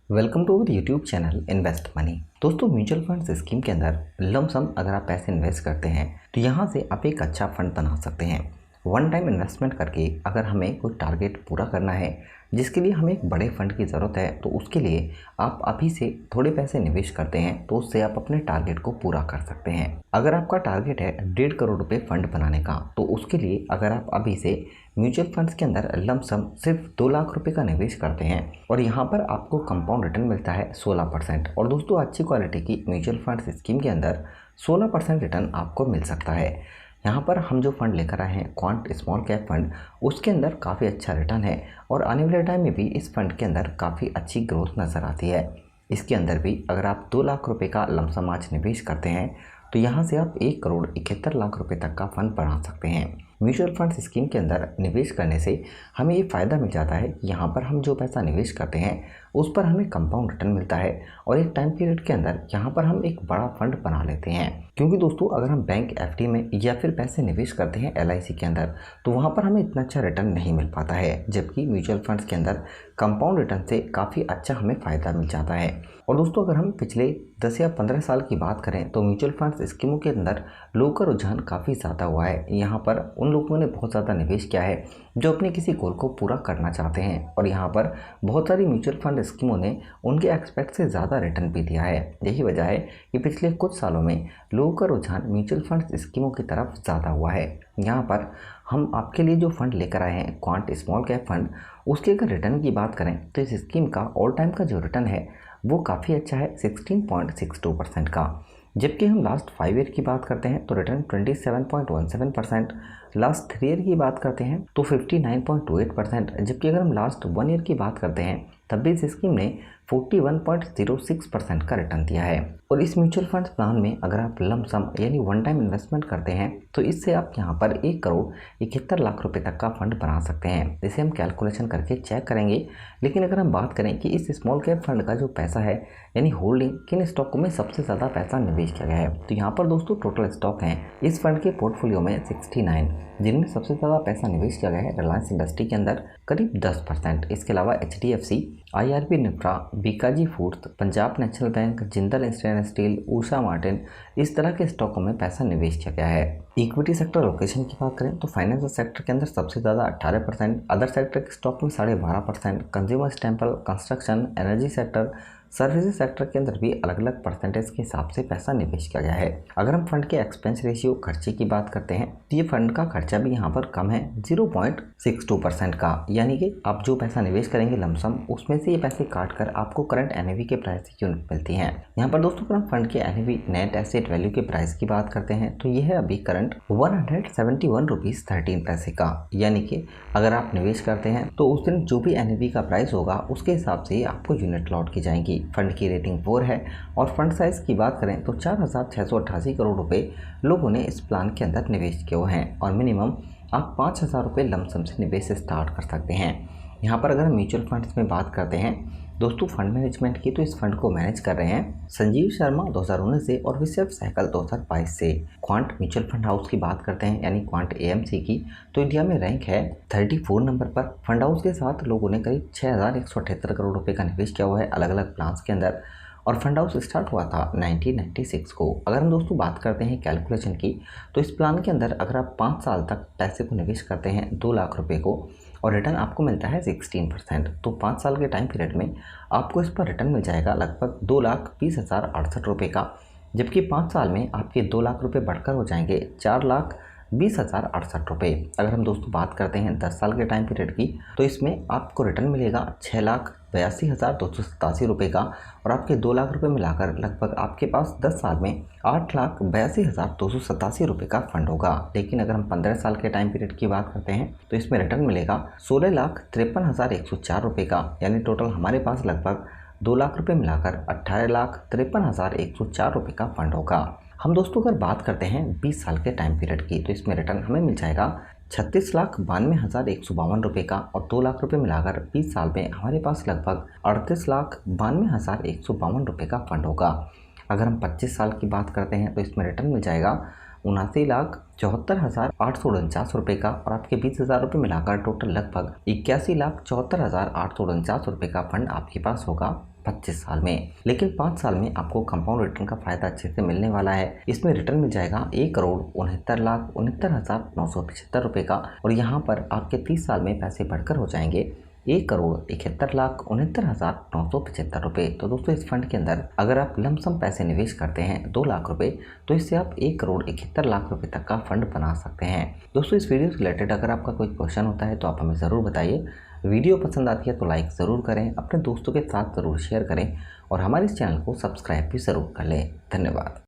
Welcome to our YouTube channel invest money. दोस्तों, mutual funds scheme के अंदर lump sum अगर आप पैसे इन्वेस्ट करते हैं तो यहाँ से आप एक अच्छा फंड बना सकते हैं। वन टाइम इन्वेस्टमेंट करके अगर हमें कोई टारगेट पूरा करना है जिसके लिए हमें एक बड़े फंड की ज़रूरत है, तो उसके लिए आप अभी से थोड़े पैसे निवेश करते हैं तो उससे आप अपने टारगेट को पूरा कर सकते हैं। अगर आपका टारगेट है 1.5 करोड़ रुपये फंड बनाने का, तो उसके लिए अगर आप अभी से म्यूचुअल फंड्स के अंदर लमसम सिर्फ 2 लाख रुपए का निवेश करते हैं और यहाँ पर आपको कंपाउंड रिटर्न मिलता है 16%। और दोस्तों, अच्छी क्वालिटी की म्यूचुअल फंड्स स्कीम के अंदर 16% रिटर्न आपको मिल सकता है। यहाँ पर हम जो फंड लेकर आए हैं क्वांट स्मॉल कैप फंड, उसके अंदर काफ़ी अच्छा रिटर्न है और आने वाले टाइम में भी इस फंड के अंदर काफ़ी अच्छी ग्रोथ नज़र आती है। इसके अंदर भी अगर आप 2 लाख रुपए का लमसम आज निवेश करते हैं तो यहाँ से आप 1 करोड़ 71 लाख रुपए तक का फंड बना सकते हैं। म्यूचुअल फंड्स स्कीम के अंदर निवेश करने से हमें ये फ़ायदा मिल जाता है कि यहाँ पर हम जो पैसा निवेश करते हैं उस पर हमें कंपाउंड रिटर्न मिलता है और एक टाइम पीरियड के अंदर यहाँ पर हम एक बड़ा फंड बना लेते हैं। क्योंकि दोस्तों, अगर हम बैंक एफडी में या फिर पैसे निवेश करते हैं एलआईसी के अंदर, तो वहाँ पर हमें इतना अच्छा रिटर्न नहीं मिल पाता है, जबकि म्यूचुअल फंड्स के अंदर कंपाउंड रिटर्न से काफ़ी अच्छा हमें फ़ायदा मिल जाता है। और दोस्तों, अगर हम पिछले 10 या 15 साल की बात करें तो म्यूचुअल फंड्स स्कीमों के अंदर लोगों का रुझान काफ़ी ज़्यादा हुआ है। यहाँ पर उन लोगों ने बहुत ज़्यादा निवेश किया है जो अपने किसी गोल को पूरा करना चाहते हैं और यहाँ पर बहुत सारी म्यूचुअल फंड स्कीमों ने उनके एक्सपेक्ट से ज़्यादा रिटर्न भी दिया है। यही वजह है कि पिछले कुछ सालों में लोगों का रुझान म्यूचुअल फंड स्कीमों की तरफ ज़्यादा हुआ है। यहाँ पर हम आपके लिए जो फंड लेकर आए हैं क्वांट स्मॉल कैप फंड, उसके अगर रिटर्न की बात करें तो इस स्कीम का ऑल टाइम का जो रिटर्न है वो काफ़ी अच्छा है 16.62% का। जबकि हम लास्ट 5 ईयर की बात करते हैं तो रिटर्न 27.17%, लास्ट 3 ईयर की बात करते हैं तो 59.28%, जबकि अगर हम लास्ट 1 ईयर की बात करते हैं तब भी इस स्कीम ने 41.06% का रिटर्न दिया है। और इस म्यूचुअल फंड प्लान में अगर आप लमसम यानी वन टाइम इन्वेस्टमेंट करते हैं तो इससे आप यहाँ पर 1 करोड़ 71 लाख रुपए तक का फंड बना सकते हैं। इसे हम कैलकुलेशन करके चेक करेंगे। लेकिन अगर हम बात करें कि इस स्मॉल कैप फंड का जो पैसा है यानी होल्डिंग, किन स्टॉकों में सबसे ज़्यादा पैसा निवेश किया गया है, तो यहाँ पर दोस्तों टोटल स्टॉक हैं इस फंड के पोर्टफोलियो में 69, जिनमें सबसे ज़्यादा पैसा निवेश किया गया है रिलायंस इंडस्ट्री के अंदर करीब 10%। इसके अलावा HDFC, IRB Infra, Bikaji Foods, Punjab National Bank, Jindal Stainless Steel, Usha Martin, इस तरह के स्टॉकों में पैसा निवेश किया गया है। इक्विटी सेक्टर लोकेशन की बात करें तो फाइनेंशियल सेक्टर के अंदर सबसे ज़्यादा 18%, अदर सेक्टर के स्टॉक में 12.5%, consumer staple, construction, energy sector, services sector के अंदर भी अलग अलग परसेंटेज के हिसाब से पैसा निवेश किया गया है। अगर हम फंड के एक्सपेंस रेशियो खर्चे की बात करते हैं तो ये फंड का खर्चा भी यहाँ पर कम है 0.62% का, यानी कि आप जो पैसा निवेश करेंगे लमसम उसमें से ये पैसे काट कर आपको करंट एनएवी के प्राइस की यूनिट मिलती है। यहाँ पर दोस्तों, अगर हम फंड के एनएवी नेट एसेट वैल्यू के प्राइस की बात करते हैं तो ये है अभी करंट 171 रुपीज़ 13 पैसे का, यानी कि अगर आप निवेश करते हैं तो उस दिन जो भी एनएवी का प्राइस होगा उसके हिसाब से आपको यूनिट लौट की जाएंगी। फंड की रेटिंग 4 है और फंड साइज की बात करें तो 4,688 करोड़ रुपए लोगों ने इस प्लान के अंदर निवेश किए हुए हैं और मिनिमम आप 5,000 रुपये लमसम से निवेश स्टार्ट कर सकते हैं। यहाँ पर अगर म्यूचुअल फंड्स में बात करते हैं दोस्तों फंड मैनेजमेंट की, तो इस फंड को मैनेज कर रहे हैं संजीव शर्मा 2019 से और विशव सहगल 2022 से। क्वांट म्यूचुअल फंड हाउस की बात करते हैं यानी क्वांट AMC की, तो इंडिया में रैंक है 34 नंबर पर। फंड हाउस के साथ लोगों ने करीब 6,178 करोड़ रुपए का निवेश किया हुआ है अलग अलग प्लान्स के अंदर और फंड हाउस स्टार्ट हुआ था 1996 को। अगर हम दोस्तों बात करते हैं कैलकुलेशन की, तो इस प्लान के अंदर अगर आप 5 साल तक पैसे को निवेश करते हैं 2 लाख रुपए को और रिटर्न आपको मिलता है 16%, तो 5 साल के टाइम पीरियड में आपको इस पर रिटर्न मिल जाएगा लगभग 2,20,068 रुपये का, जबकि 5 साल में आपके 2 लाख रुपये बढ़कर हो जाएंगे 4,20,068 रुपये। अगर हम दोस्तों बात करते हैं 10 साल के टाइम पीरियड की, तो इसमें आपको रिटर्न मिलेगा 6,82,287 रुपये का और आपके 2 लाख रुपये मिलाकर लगभग आपके पास 10 साल में 8,82,287 रुपये का फंड होगा। लेकिन अगर हम 15 साल के टाइम पीरियड की बात करते हैं तो इसमें रिटर्न मिलेगा 16,53,104 रुपये का, यानी टोटल हमारे पास लगभग 2 लाख रुपये मिलाकर 18,53,104 रुपये का फंड होगा। हम दोस्तों अगर बात करते हैं 20 साल के टाइम पीरियड की, तो इसमें रिटर्न हमें मिल जाएगा 36,92,152 रुपये का और 2 लाख रुपये मिलाकर 20 साल में हमारे पास लगभग 38,92,152 रुपये का फंड होगा। अगर हम 25 साल की बात करते हैं तो इसमें रिटर्न मिल जाएगा 79,74,849 रुपये का और आपके 20,000 रुपये मिलाकर टोटल लगभग 81,74,849 रुपये का फंड आपके पास होगा 25 साल में। लेकिन 5 साल में आपको कंपाउंड रिटर्न का फायदा अच्छे से मिलने वाला है। इसमें रिटर्न मिल जाएगा 1,69,69,975 रुपए का, और यहाँ पर आपके 30 साल में पैसे बढ़कर हो जाएंगे 1,71,69,975 रुपए। तो दोस्तों इस फंड के अंदर अगर आप लमसम पैसे निवेश करते हैं 2 लाख रुपए, तो इससे आप 1,71,00,000 रुपए तक का फंड बना सकते हैं। दोस्तों इस वीडियो से रिलेटेड अगर आपका कोई क्वेश्चन होता है तो आप हमें ज़रूर बताइए। वीडियो पसंद आती है तो लाइक ज़रूर करें, अपने दोस्तों के साथ ज़रूर शेयर करें और हमारे इस चैनल को सब्सक्राइब भी ज़रूर कर लें। धन्यवाद।